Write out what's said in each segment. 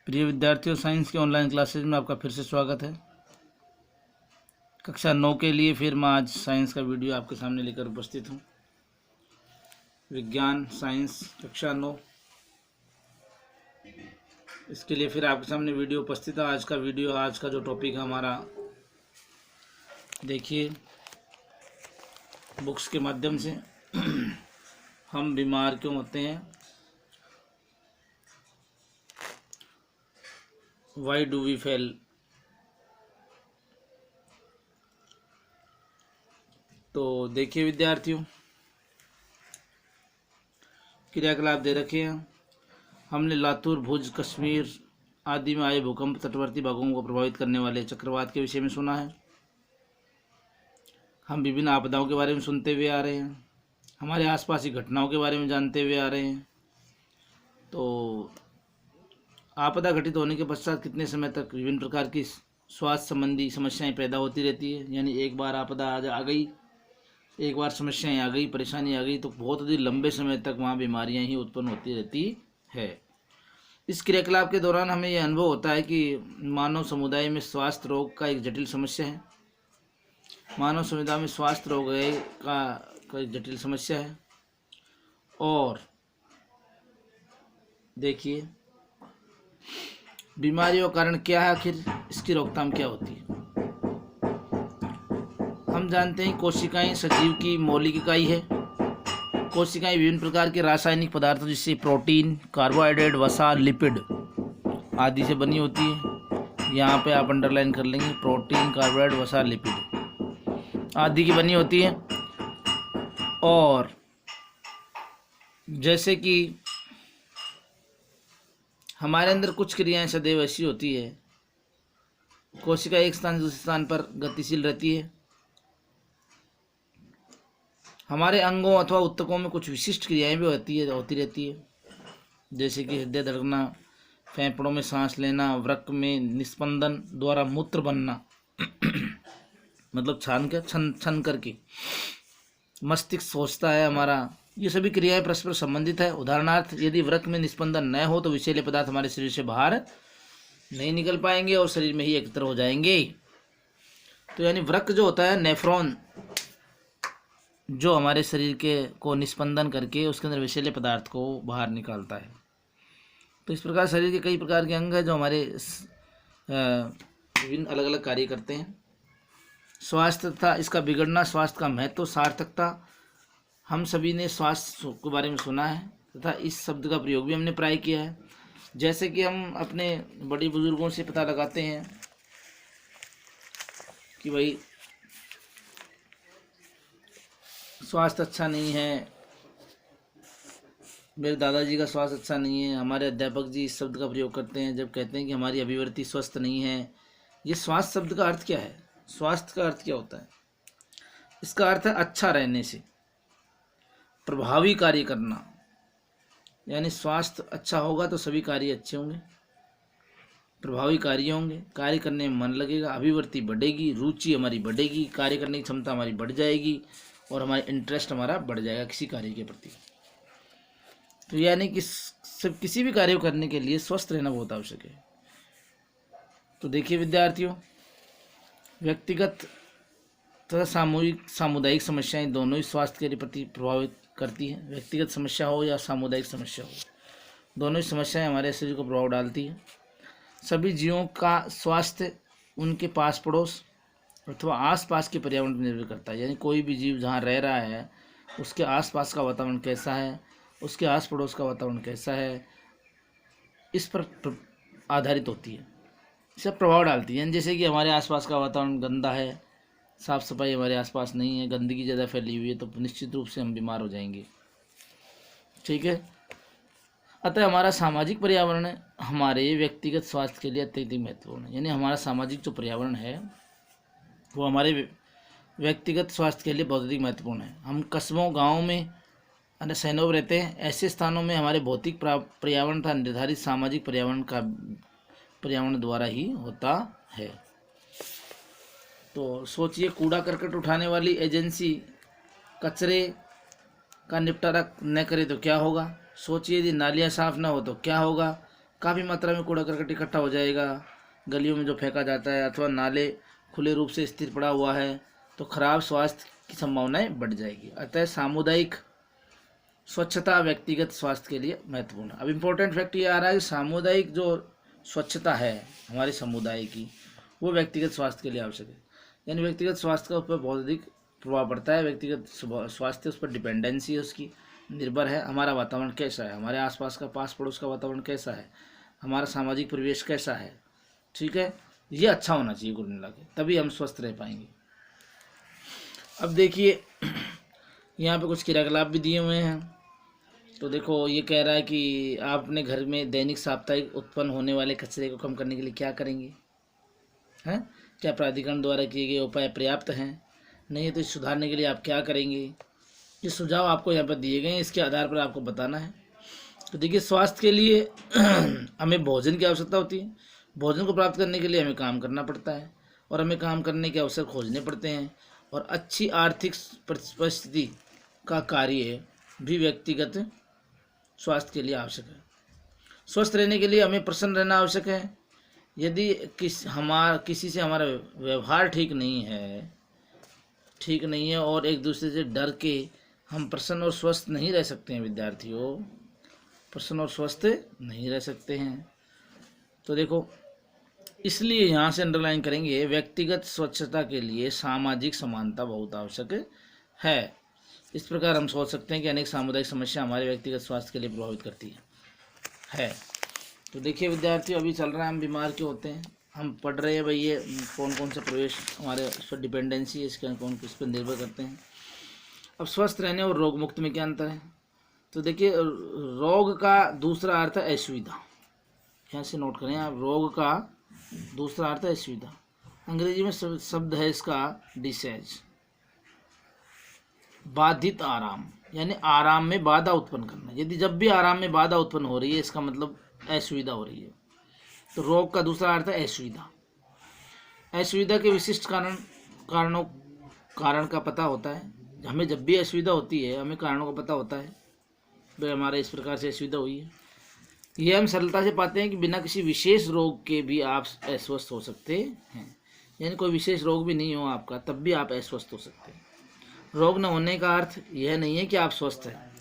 प्रिय विद्यार्थियों, साइंस के ऑनलाइन क्लासेज में आपका फिर से स्वागत है। कक्षा 9 के लिए फिर मैं आज साइंस का वीडियो आपके सामने लेकर उपस्थित हूँ। विज्ञान साइंस कक्षा 9, इसके लिए फिर आपके सामने वीडियो उपस्थित है। आज का जो टॉपिक है हमारा, देखिए बुक्स के माध्यम से हम बीमार क्यों होते हैं, वाई डू वी फेल। तो देखिए विद्यार्थियों, क्रियाकलाप दे रखे हैं। हमने लातूर, भुज, कश्मीर आदि में आए भूकंप, तटवर्ती भागों को प्रभावित करने वाले चक्रवात के विषय में सुना है। हम विभिन्न आपदाओं के बारे में सुनते हुए आ रहे हैं, हमारे आसपास की घटनाओं के बारे में जानते हुए आ रहे हैं। तो आपदा घटित होने के पश्चात कितने समय तक विभिन्न प्रकार की स्वास्थ्य संबंधी समस्याएं पैदा होती रहती है। यानी एक बार आपदा आ गई, एक बार समस्याएं आ गई, परेशानी आ गई, तो बहुत ही लंबे समय तक वहाँ बीमारियां ही उत्पन्न होती रहती है। इस क्रियाकलाप के दौरान हमें यह अनुभव होता है कि मानव समुदाय में स्वास्थ्य रोग का एक जटिल समस्या है। मानव समुदाय में स्वास्थ्य रोग का एक जटिल समस्या है। और देखिए, बीमारियों का कारण क्या है, आखिर इसकी रोकथाम क्या होती है। हम जानते हैं कोशिकाएं सजीव की मौलिक इकाई है। कोशिकाएं विभिन्न प्रकार के रासायनिक पदार्थों जैसे प्रोटीन, कार्बोहाइड्रेट, वसा, लिपिड आदि से बनी होती है। यहाँ पे आप अंडरलाइन कर लेंगे, प्रोटीन, कार्बोहाइड्रेट, वसा, लिपिड आदि की बनी होती है। और जैसे कि हमारे अंदर कुछ क्रियाएं सदैव ऐसी होती है, कोशिका एक स्थान से दूसरे स्थान पर गतिशील रहती है। हमारे अंगों अथवा ऊतकों में कुछ विशिष्ट क्रियाएं भी होती रहती है, जैसे कि हृदय धड़कना, फेफड़ों में सांस लेना, वृक्क में निस्पंदन द्वारा मूत्र बनना मतलब छन करके मस्तिष्क सोचता है हमारा। ये सभी क्रियाएं परस्पर संबंधित है। उदाहरणार्थ, यदि वृक्क में निस्पंदन न हो तो विषैले पदार्थ हमारे शरीर से बाहर नहीं निकल पाएंगे और शरीर में ही एकत्र हो जाएंगे। तो यानी वृक्क जो होता है, नेफ्रॉन, जो हमारे शरीर के को निस्पंदन करके उसके अंदर विषैले पदार्थ को बाहर निकालता है। तो इस प्रकार शरीर के कई प्रकार के अंग हैं जो हमारे विभिन्न अलग अलग कार्य करते हैं। स्वास्थ्य तथा इसका बिगड़ना, स्वास्थ्य का महत्व, सार्थकता, हम सभी ने स्वास्थ्य के बारे में सुना है तथा इस शब्द का प्रयोग भी हमने प्राय किया है। जैसे कि हम अपने बड़े बुजुर्गों से पता लगाते हैं कि भाई स्वास्थ्य अच्छा नहीं है, मेरे दादाजी का स्वास्थ्य अच्छा नहीं है। हमारे अध्यापक जी इस शब्द का प्रयोग करते हैं जब कहते हैं कि हमारी अभिवृत्ति स्वस्थ नहीं है। ये स्वास्थ्य शब्द का अर्थ क्या है? स्वास्थ्य का अर्थ क्या होता है? इसका अर्थ है अच्छा रहने से, प्रभावी कार्य करना। यानी स्वास्थ्य अच्छा होगा तो सभी कार्य अच्छे होंगे, प्रभावी कार्य होंगे, कार्य करने में मन लगेगा, अभिवृत्ति बढ़ेगी, रुचि हमारी बढ़ेगी, कार्य करने की क्षमता हमारी बढ़ जाएगी और हमारा इंटरेस्ट हमारा बढ़ जाएगा किसी कार्य के प्रति। तो यानी कि सब किसी भी कार्य करने के लिए स्वस्थ रहना बहुत आवश्यक है। तो देखिए विद्यार्थियों, व्यक्तिगत तथा सामुदायिक समस्याएं दोनों ही स्वास्थ्य के प्रति प्रभावित करती है। व्यक्तिगत समस्या हो या सामुदायिक समस्या हो, दोनों ही समस्याएं हमारे शरीर को प्रभाव डालती है। सभी जीवों का स्वास्थ्य उनके पास पड़ोस अथवा आसपास के पर्यावरण पर निर्भर करता है। यानी कोई भी जीव जहाँ रह रहा है उसके आसपास का वातावरण कैसा है, उसके आस पड़ोस का वातावरण कैसा है, इस पर आधारित होती है, सब प्रभाव डालती है। यानी जैसे कि हमारे आसपास का वातावरण गंदा है, साफ़ सफाई हमारे आसपास नहीं है, गंदगी ज़्यादा फैली हुई है, तो निश्चित रूप से हम बीमार हो जाएंगे। ठीक है। अतः हमारा सामाजिक पर्यावरण हमारे व्यक्तिगत स्वास्थ्य के लिए अत्यधिक महत्वपूर्ण है। यानी हमारा सामाजिक जो पर्यावरण है वो हमारे व्यक्तिगत स्वास्थ्य के लिए बहुत अधिक महत्वपूर्ण है। हम कस्बों, गाँव में, अन्य शहरों में रहते हैं। ऐसे स्थानों में हमारे भौतिक पर्यावरण तथा निर्धारित सामाजिक पर्यावरण द्वारा ही होता है। तो सोचिए, कूड़ा करकट उठाने वाली एजेंसी कचरे का निपटारा न करे तो क्या होगा। सोचिए, यदि नालियाँ साफ ना हो तो क्या होगा। काफ़ी मात्रा में कूड़ा करकट इकट्ठा हो जाएगा, गलियों में जो फेंका जाता है अथवा नाले खुले रूप से स्थिर पड़ा हुआ है तो खराब स्वास्थ्य की संभावनाएं बढ़ जाएगी। अतः सामुदायिक स्वच्छता व्यक्तिगत स्वास्थ्य के लिए महत्वपूर्ण है। अब इम्पोर्टेंट फैक्ट ये आ रहा है कि सामुदायिक जो स्वच्छता है हमारे समुदाय की, वो व्यक्तिगत स्वास्थ्य के लिए आवश्यक है। यानी व्यक्तिगत स्वास्थ्य का उस पर बहुत अधिक प्रभाव पड़ता है, व्यक्तिगत स्वास्थ्य उस पर डिपेंडेंसी है, उसकी निर्भर है। हमारा वातावरण कैसा है, हमारे आसपास का पास पड़ोस का वातावरण कैसा है, हमारा सामाजिक परिवेश कैसा है, ठीक है, ये अच्छा होना चाहिए कुल मिला के, तभी हम स्वस्थ रह पाएंगे। अब देखिए यहाँ पे कुछ क्रियाकलाप भी दिए हुए हैं। तो देखो ये कह रहा है कि आप अपने घर में दैनिक साप्ताहिक उत्पन्न होने वाले कचरे को कम करने के लिए क्या करेंगे, हैं? क्या प्राधिकरण द्वारा किए गए उपाय पर्याप्त हैं? नहीं तो सुधारने के लिए आप क्या करेंगे? ये सुझाव आपको यहाँ पर दिए गए हैं, इसके आधार पर आपको बताना है। तो देखिए स्वास्थ्य के लिए हमें भोजन की आवश्यकता होती है, भोजन को प्राप्त करने के लिए हमें काम करना पड़ता है और हमें काम करने के अवसर खोजने पड़ते हैं, और अच्छी आर्थिक परिस्थिति का कार्य भी व्यक्तिगत स्वास्थ्य के लिए आवश्यक है। स्वस्थ रहने के लिए हमें प्रसन्न रहना आवश्यक है। यदि किसी से हमारा व्यवहार ठीक नहीं है और एक दूसरे से डर के हम प्रसन्न और स्वस्थ नहीं रह सकते हैं, विद्यार्थियों प्रसन्न और स्वस्थ नहीं रह सकते हैं। तो देखो इसलिए यहाँ से अंडरलाइन करेंगे, व्यक्तिगत स्वच्छता के लिए सामाजिक समानता बहुत आवश्यक है। इस प्रकार हम सोच सकते हैं कि अनेक सामुदायिक समस्या हमारे व्यक्तिगत स्वास्थ्य के लिए प्रभावित करती है। तो देखिए विद्यार्थियों अभी चल रहा है, हम बीमार क्यों होते हैं, हम पढ़ रहे हैं भाई ये कौन कौन से प्रवेश हमारे उस पर डिपेंडेंसी है, इसके कौन किस पर निर्भर करते हैं। अब स्वस्थ रहने और रोग मुक्त में क्या अंतर है? तो देखिए रोग का दूसरा अर्थ है असुविधा, यहाँ से नोट करें आप, रोग का दूसरा अर्थ है असुविधा। अंग्रेजी में शब्द है इसका डिसेज, बाधित आराम, यानी आराम में बाधा उत्पन्न करना। यदि जब भी आराम में बाधा उत्पन्न हो रही है इसका मतलब असुविधा हो रही है। तो रोग का दूसरा अर्थ है असुविधा। असुविधा के विशिष्ट कारण का पता होता है। हमें जब भी असुविधा होती है हमें कारणों का पता होता है, भाई हमारा इस प्रकार से असुविधा हुई है। यह हम सरलता से पाते हैं कि बिना किसी विशेष रोग के भी आप अस्वस्थ हो सकते हैं, यानी कोई विशेष रोग भी नहीं हो आपका तब भी आप अस्वस्थ हो सकते हैं। रोग न होने का अर्थ यह नहीं है कि आप स्वस्थ हैं।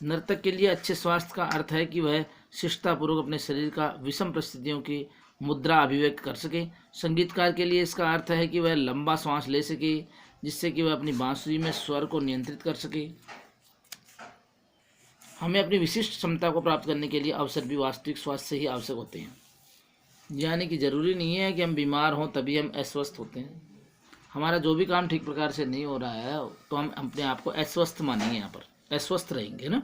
नर्तक के लिए अच्छे स्वास्थ्य का अर्थ है कि वह शिष्टतापूर्वक अपने शरीर का विषम परिस्थितियों की मुद्रा अभिव्यक्त कर सके। संगीतकार के लिए इसका अर्थ है कि वह लंबा सांस ले सके जिससे कि वह अपनी बांसुरी में स्वर को नियंत्रित कर सके। हमें अपनी विशिष्ट क्षमता को प्राप्त करने के लिए अवसर भी वास्तविक स्वास्थ्य से ही आवश्यक होते हैं, यानी कि जरूरी नहीं है कि हम बीमार हों तभी हम अस्वस्थ होते हैं। हमारा जो भी काम ठीक प्रकार से नहीं हो रहा है तो हम अपने आप को अस्वस्थ मानेंगे, यहाँ पर अस्वस्थ रहेंगे ना।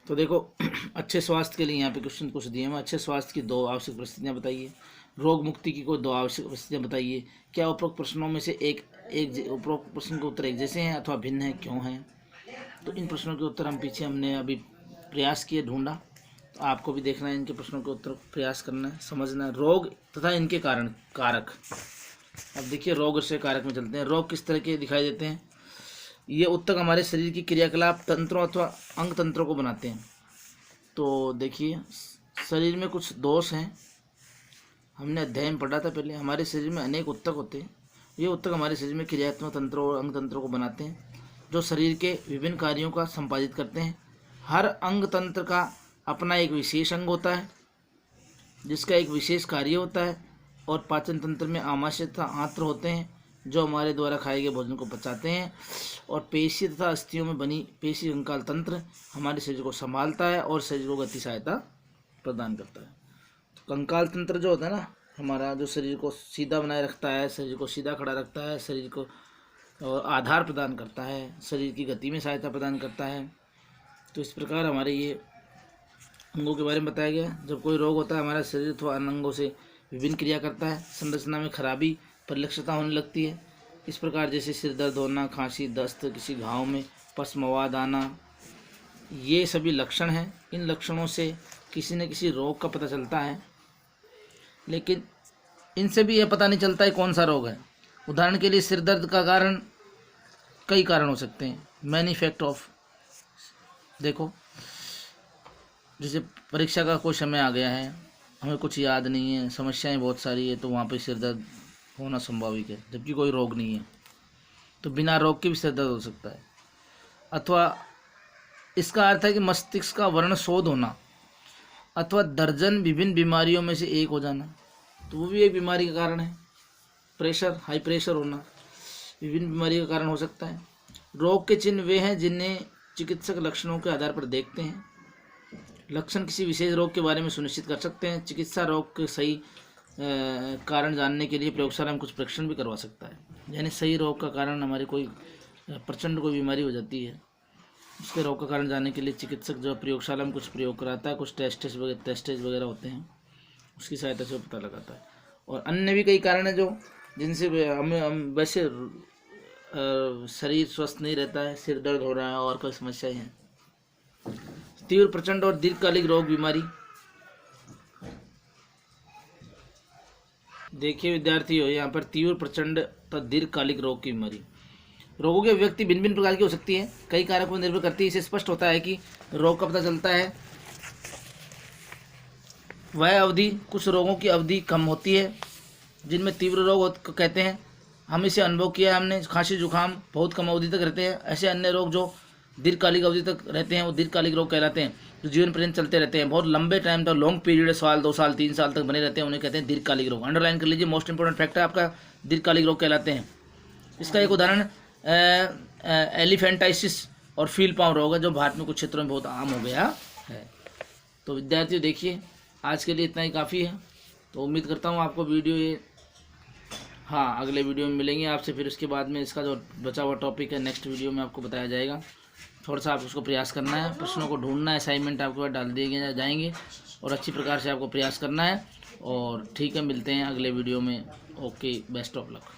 तो देखो अच्छे स्वास्थ्य के लिए यहाँ पे क्वेश्चन कुछ दिए हैं। अच्छे स्वास्थ्य की दो आवश्यक परिस्थितियाँ बताइए, रोग मुक्ति की कोई दो आवश्यक परिस्थितियाँ बताइए। क्या उपरोक्त प्रश्नों में से एक उपरोक्त प्रश्न के उत्तर एक जैसे हैं अथवा भिन्न हैं, क्यों हैं? तो इन प्रश्नों के उत्तर हमने अभी प्रयास किए ढूंढा, तो आपको भी देखना है, इनके प्रश्नों के उत्तर प्रयास करना है, समझना है। रोग तथा इनके कारक। अब देखिए रोग से कारक में चलते हैं। रोग किस तरह के दिखाई देते हैं? ये उत्तक हमारे शरीर की क्रियाकलाप तंत्रों अथवा अंग तंत्रों को बनाते हैं। तो देखिए शरीर में कुछ दोष हैं, हमने अध्याय में पढ़ा था पहले। हमारे शरीर में अनेक उत्तक होते हैं। ये उत्तक हमारे शरीर में क्रियात्मक तंत्रों और अंग तंत्रों को बनाते हैं जो शरीर के विभिन्न कार्यों का संपादित करते हैं। हर अंग तंत्र का अपना एक विशेष अंग होता है जिसका एक विशेष कार्य होता है, और पाचन तंत्र में आमाशय तथा आंत्र होते हैं जो हमारे द्वारा खाए गए भोजन को पचाते हैं, और पेशी तथा अस्थियों में बनी पेशी कंकाल तंत्र हमारे शरीर को संभालता है और शरीर को गति सहायता प्रदान करता है। तो कंकाल तंत्र जो होता है ना, हमारा जो शरीर को सीधा बनाए रखता है, शरीर को सीधा खड़ा रखता है, शरीर को आधार प्रदान करता है, शरीर की गति में सहायता प्रदान करता है। तो इस प्रकार हमारे ये अंगों के बारे में बताया गया। जब कोई रोग होता है हमारा शरीर अथवा अन्य अंगों से विभिन्न क्रिया करता है, संरचना में खराबी परिलक्षिता होने लगती है। इस प्रकार जैसे सिर दर्द होना, खांसी, दस्त, किसी घाव में पस मवाद आना, ये सभी लक्षण हैं। इन लक्षणों से किसी न किसी रोग का पता चलता है, लेकिन इनसे भी यह पता नहीं चलता है कौन सा रोग है। उदाहरण के लिए सिर दर्द का कारण कई कारण हो सकते हैं, मैनी इफेक्ट ऑफ। देखो जैसे परीक्षा का कोई समय आ गया है, हमें कुछ याद नहीं है, समस्याएं बहुत सारी है, तो वहाँ पे सिर दर्द होना संभाविक है, जबकि कोई रोग नहीं है। तो बिना रोग के भी सिर दर्द हो सकता है। अथवा इसका अर्थ है कि मस्तिष्क का वर्णशोध होना अथवा दर्जन विभिन्न बीमारियों में से एक हो जाना, तो वो भी एक बीमारी का कारण है। प्रेशर, हाई प्रेशर होना विभिन्न बीमारी का कारण हो सकता है। रोग के चिन्ह वे हैं जिन्हें चिकित्सक लक्षणों के आधार पर देखते हैं। लक्षण किसी विशेष रोग के बारे में सुनिश्चित कर सकते हैं। चिकित्सा रोग के सही कारण जानने के लिए प्रयोगशाला में कुछ परीक्षण भी करवा सकता है। यानी सही रोग का कारण, हमारी कोई प्रचंड कोई बीमारी हो जाती है, उसके रोग का कारण जानने के लिए चिकित्सक जो प्रयोगशाला में कुछ प्रयोग कराता है, कुछ टेस्टेज वगैरह होते हैं, उसकी सहायता से पता लगाता है। और अन्य भी कई कारण हैं जो जिनसे हम वैसे शरीर स्वस्थ नहीं रहता है, सिर दर्द हो रहा है और कोई समस्याएं हैं। तीव्र, प्रचंड और दीर्घकालिक रोग बीमारी। देखिए विद्यार्थियों, यहाँ पर तीव्र, प्रचंड तथा दीर्घकालिक रोग की बीमारी। रोगों की अभिव्यक्ति भिन्न भिन्न प्रकार की हो सकती है, कई कारकों पर निर्भर करती है। इससे स्पष्ट होता है कि रोग का पता चलता है वह अवधि, कुछ रोगों की अवधि कम होती है जिनमें तीव्र रोग कहते हैं, हम इसे अनुभव किया है हमने। खांसी जुकाम बहुत कम अवधि तक रहते हैं। ऐसे अन्य रोग जो दीर्घकालिक अवधि तक रहते हैं वो दीर्घकालिक रोग कहलाते हैं, जो जीवन पर्यंत चलते रहते हैं, बहुत लंबे टाइम तक, लॉन्ग पीरियड, साल 2 साल 3 साल तक बने रहते हैं, उन्हें कहते हैं दीर्घकालिक रोग। अंडरलाइन कर लीजिए, मोस्ट इंपोर्टेंट फैक्ट है आपका, दीर्घकालिक रोग कहलाते हैं। इसका एक उदाहरण एलिफेंटाइसिस और फील पाँव रोग है, जो भारत में कुछ क्षेत्रों में बहुत आम हो गया है। तो विद्यार्थियों देखिए, आज के लिए इतना ही काफ़ी है। तो उम्मीद करता हूँ आपको वीडियो ये, हाँ, अगले वीडियो में मिलेंगे आपसे। फिर उसके बाद में इसका जो बचा हुआ टॉपिक है नेक्स्ट वीडियो में आपको बताया जाएगा। थोड़ा सा आप उसको प्रयास करना है, प्रश्नों को ढूंढना है, असाइनमेंट आपके पास डाल दिए जाएंगे और अच्छी प्रकार से आपको प्रयास करना है। और ठीक है, मिलते हैं अगले वीडियो में। Okay, best of luck.